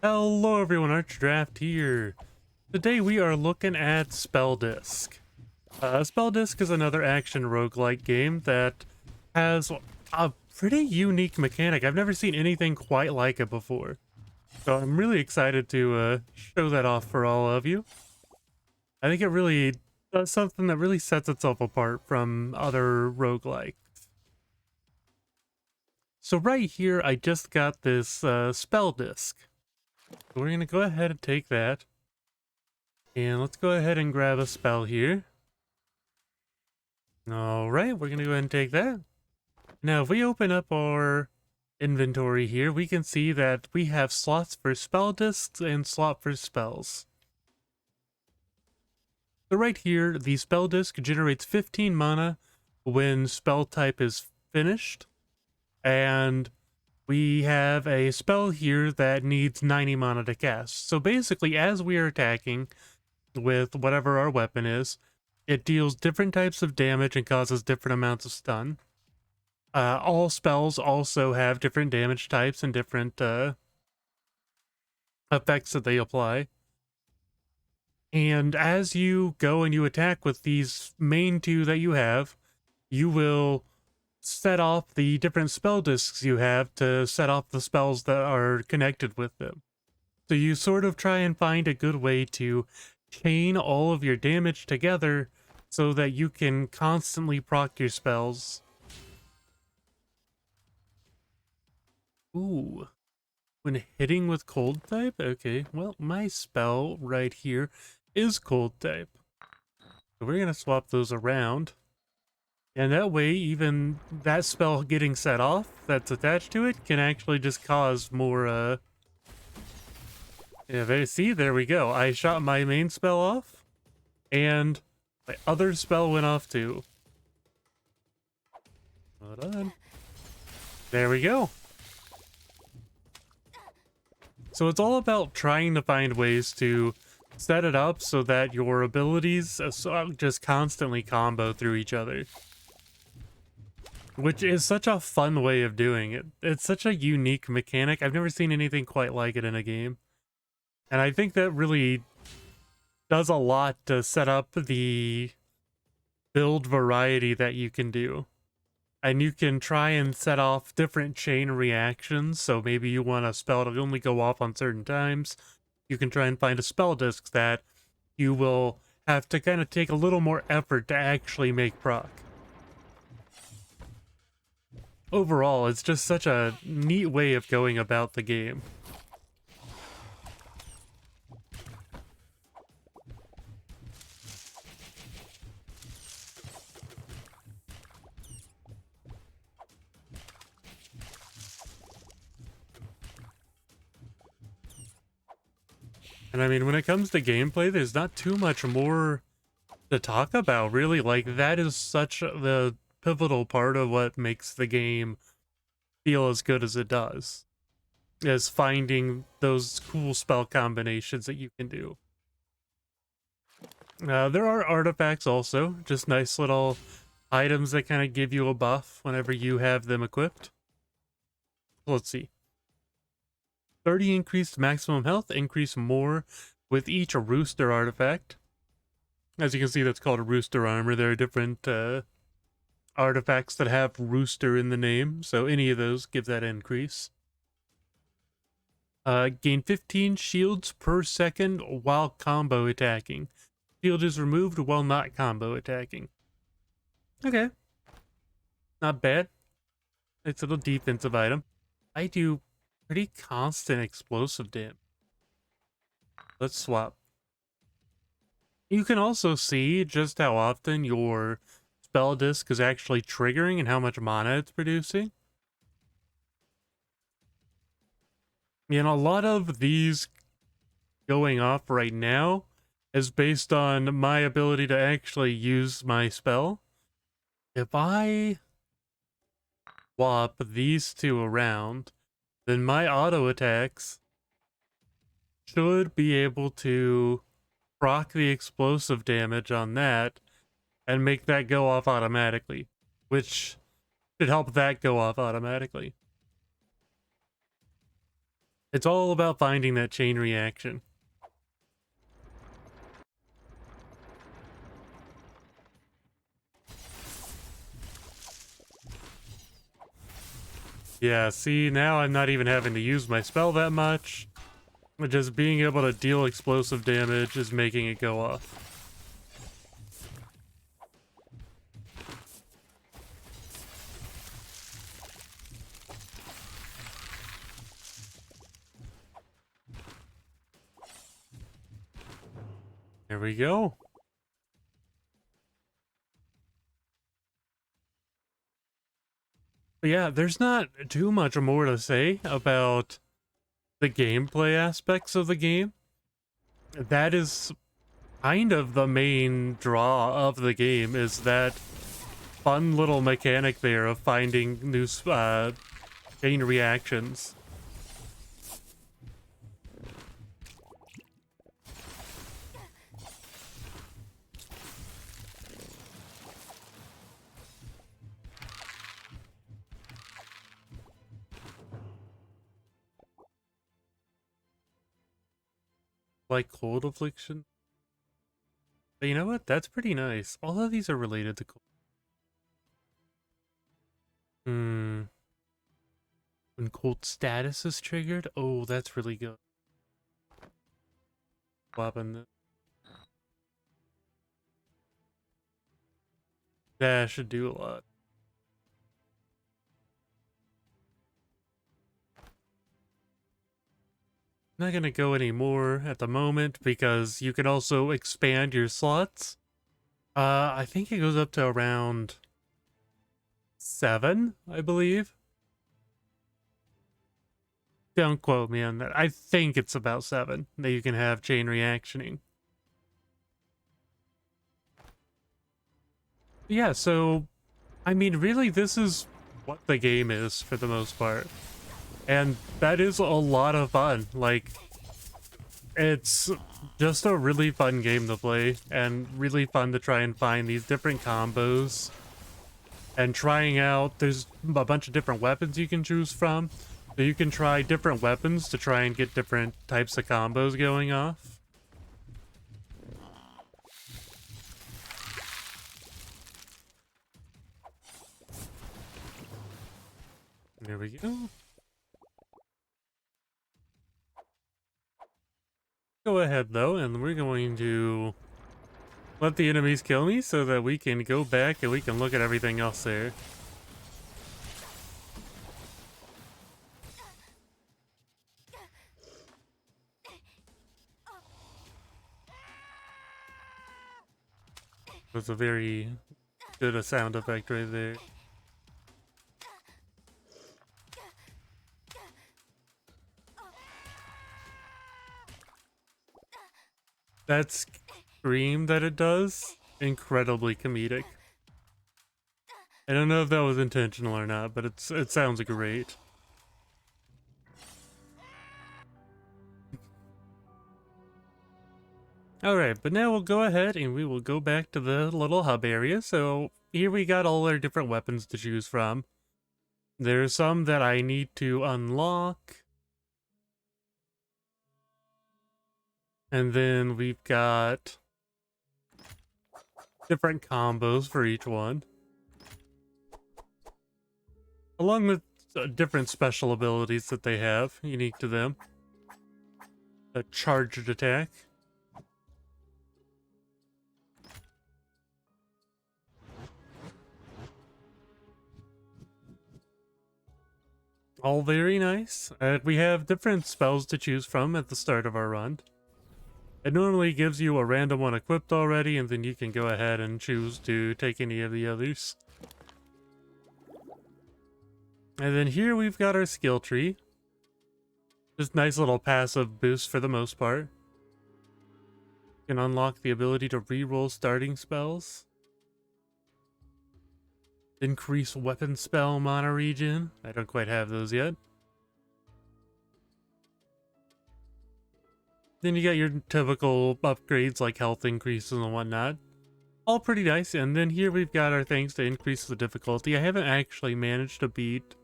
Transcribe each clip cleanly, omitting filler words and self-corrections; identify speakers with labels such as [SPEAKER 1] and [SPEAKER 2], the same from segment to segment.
[SPEAKER 1] Hello everyone, ArchDraft here. Today we are looking at Spell Disc. Spell Disc is another action roguelike game that has a pretty unique mechanic. I've never seen anything quite like it before. So I'm really excited to show that off for all of you. I think it really does something that really sets itself apart from other roguelikes. So right here, I just got this Spell Disc. So we're going to go ahead and take that. And let's go ahead and grab a spell here. Alright, we're going to go ahead and take that. Now, if we open up our inventory here, we can see that we have slots for spell discs and slot for spells. So right here, the spell disc generates 15 mana when spell type is finished. And we have a spell here that needs 90 mana to cast. So basically, as we are attacking with whatever our weapon is, it deals different types of damage and causes different amounts of stun. All spells also have different damage types and different effects that they apply. And as you go and you attack with these main two that you have, you will set off the different spell discs you have to set off the spells that are connected with them. So you sort of try and find a good way to chain all of your damage together so that you can constantly proc your spells. Ooh. When hitting with cold type? Okay, well, my spell right here is cold type. So we're going to swap those around. And that way, even that spell getting set off that's attached to it can actually just cause more, yeah, see, there we go. I shot my main spell off, and my other spell went off too. Hold on. There we go. So it's all about trying to find ways to set it up so that your abilities just constantly combo through each other. Which is such a fun way of doing it. It's such a unique mechanic. I've never seen anything quite like it in a game. And I think that really does a lot to set up the build variety that you can do. And you can try and set off different chain reactions. So maybe you want a spell to only go off on certain times. You can try and find a spell disc that you will have to kind of take a little more effort to actually make proc. Overall, it's just such a neat way of going about the game. And I mean, when it comes to gameplay, there's not too much more to talk about, really. Like, that is such the pivotal part of what makes the game feel as good as it does, is finding those cool spell combinations that you can do. There are artifacts also, just nice little items that kind of give you a buff whenever you have them equipped. Let's see. 30 increased maximum health, increase more with each rooster artifact. As you can see, that's called a rooster armor. There are different artifacts that have rooster in the name, so any of those give that increase. Gain 15 shields per second while combo attacking. Shield is removed while not combo attacking. Okay. Not bad. It's a little defensive item. I do pretty constant explosive damage. Let's swap. You can also see just how often your spell disc is actually triggering and how much mana it's producing. And a lot of these going off right now is based on my ability to actually use my spell. If I swap these two around, then my auto attacks should be able to proc the explosive damage on that and make that go off automatically, which should help that go off automatically. It's all about finding that chain reaction. Yeah, see, now I'm not even having to use my spell that much. Just being able to deal explosive damage is making it go off. There we go. But yeah, there's not too much more to say about the gameplay aspects of the game. That is kind of the main draw of the game, is that fun little mechanic there of finding new chain reactions. Like cold affliction. But you know what? That's pretty nice. All of these are related to cold. Hmm. When cold status is triggered? Oh, that's really good. Swapping the... That should do a lot. Not gonna go any more at the moment because you can also expand your slots. I think it goes up to around 7, I believe. Don't quote me on that. I think it's about 7 that you can have chain reactioning. Yeah, so, I mean, really, this is what the game is for the most part. And that is a lot of fun. Like, it's just a really fun game to play, and really fun to try and find these different combos. And trying out, there's a bunch of different weapons you can choose from. So you can try different weapons to try and get different types of combos going off. There we go. Go ahead though, and we're going to let the enemies kill me so that we can go back and we can look at everything else there. That's a very good sound effect right there. That scream that it does, incredibly comedic. I don't know if that was intentional or not, but it sounds great. Alright, but now we'll go ahead and we will go back to the little hub area. So here we got all our different weapons to choose from. There's some that I need to unlock. And then we've got different combos for each one. Along with different special abilities that they have, unique to them. A charged attack. All very nice. We have different spells to choose from at the start of our run. It normally gives you a random one equipped already, and then you can go ahead and choose to take any of the others. And then here we've got our skill tree. Just nice little passive boost for the most part. You can unlock the ability to reroll starting spells. Increase weapon spell mana regen. I don't quite have those yet. Then you got your typical upgrades like health increases and whatnot. All pretty nice. And then here we've got our things to increase the difficulty. I haven't actually managed to beat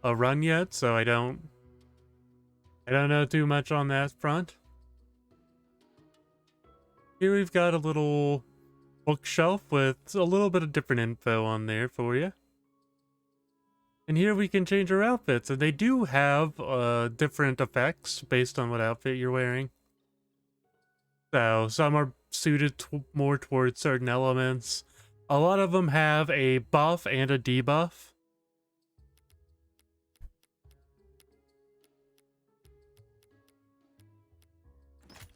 [SPEAKER 1] a run yet, so I don't I don't know too much on that front. Here we've got a little bookshelf with a little bit of different info on there for you. And here we can change our outfits, and they do have different effects based on what outfit you're wearing. So some are suited more towards certain elements. A lot of them have a buff and a debuff.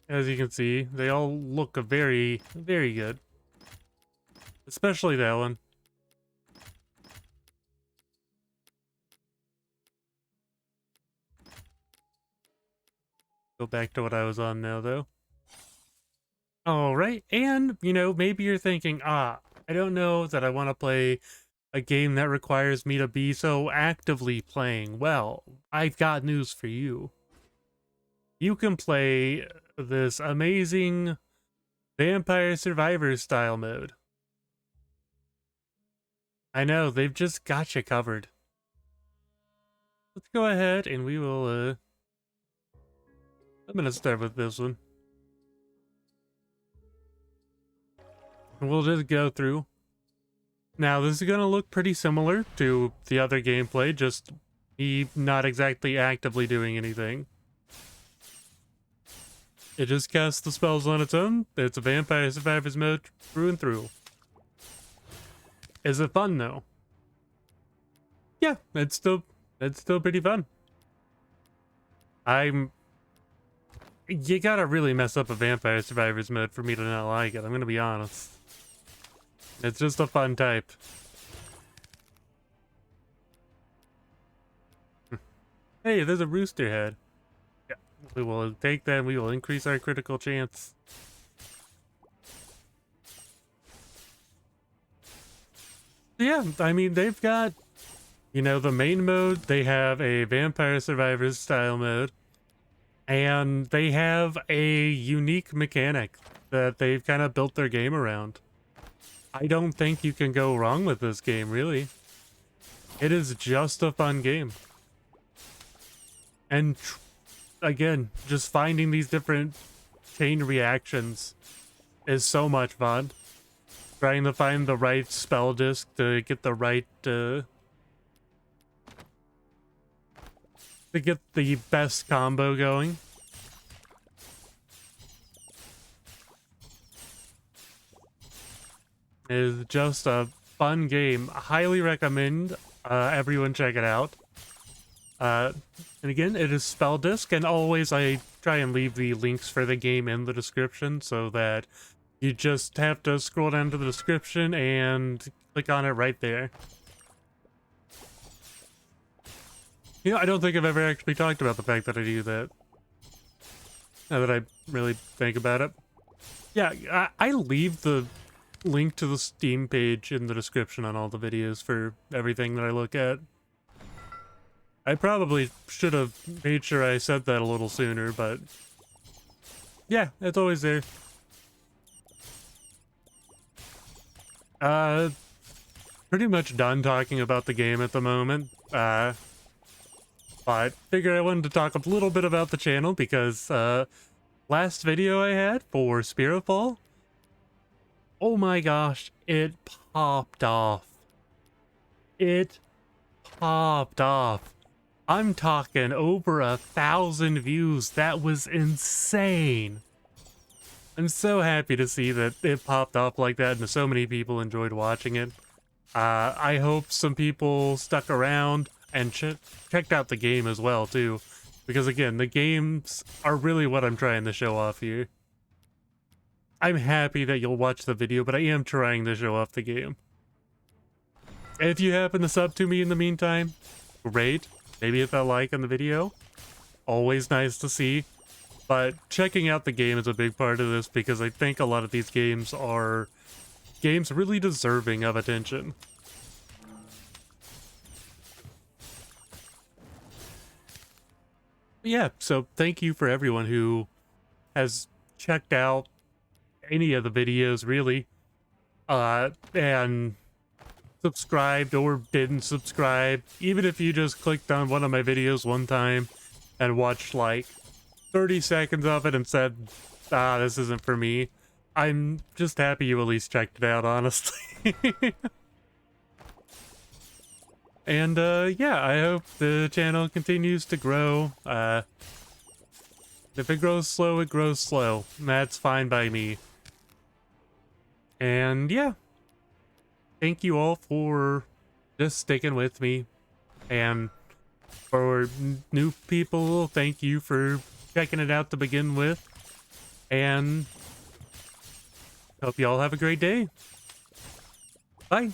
[SPEAKER 1] As you can see, they all look very, very good. Especially that one. Go back to what I was on now, though. Alright, and, you know, maybe you're thinking, I don't know that I want to play a game that requires me to be so actively playing. Well, I've got news for you. You can play this amazing Vampire Survivors style mode. I know, they've just got you covered. Let's go ahead and we will, I'm gonna start with this one. And we'll just go through. Now, this is gonna look pretty similar to the other gameplay, just me not exactly actively doing anything. It just casts the spells on its own. It's a Vampire Survivors mode through and through. Is it fun though? Yeah, it's still pretty fun. You gotta really mess up a Vampire Survivors mode for me to not like it, I'm gonna be honest. It's just a fun type. Hey, there's a rooster head. Yeah, we will take that and we will increase our critical chance. Yeah, I mean, they've got, you know, the main mode, they have a Vampire Survivors style mode, and they have a unique mechanic that they've kind of built their game around. I don't think you can go wrong with this game, really. It is just a fun game. And again, just finding these different chain reactions is so much fun. Trying to find the right spell disc to get the right to get the best combo going. It is just a fun game. I highly recommend everyone check it out. And again, it is spell disc, and always I try and leave the links for the game in the description so that you just have to scroll down to the description and click on it right there. You know, I don't think I've ever actually talked about the fact that I do that. Now that I really think about it. Yeah, I leave the link to the Steam page in the description on all the videos for everything that I look at. I probably should have made sure I said that a little sooner, but yeah, it's always there. Pretty much done talking about the game at the moment. But figured I wanted to talk a little bit about the channel because last video I had for Spiritfall, oh my gosh, it popped off. It popped off. I'm talking over 1,000 views. That was insane. I'm so happy to see that it popped off like that and so many people enjoyed watching it. I hope some people stuck around and checked out the game as well, too. Because again, the games are really what I'm trying to show off here. I'm happy that you'll watch the video, but I am trying to show off the game. If you happen to sub to me in the meantime, great. Maybe hit that like on the video. Always nice to see. But checking out the game is a big part of this because I think a lot of these games are games really deserving of attention. Yeah, so thank you for everyone who has checked out any of the videos, really, and subscribed or didn't subscribe. Even if you just clicked on one of my videos one time and watched like 30 seconds of it and said, ah, this isn't for me, I'm just happy you at least checked it out, honestly. And yeah, I hope the channel continues to grow. If it grows slow, it grows slow. That's fine by me. And yeah, thank you all for just sticking with me. And for new people, thank you for checking it out to begin with. And hope you all have a great day. Bye.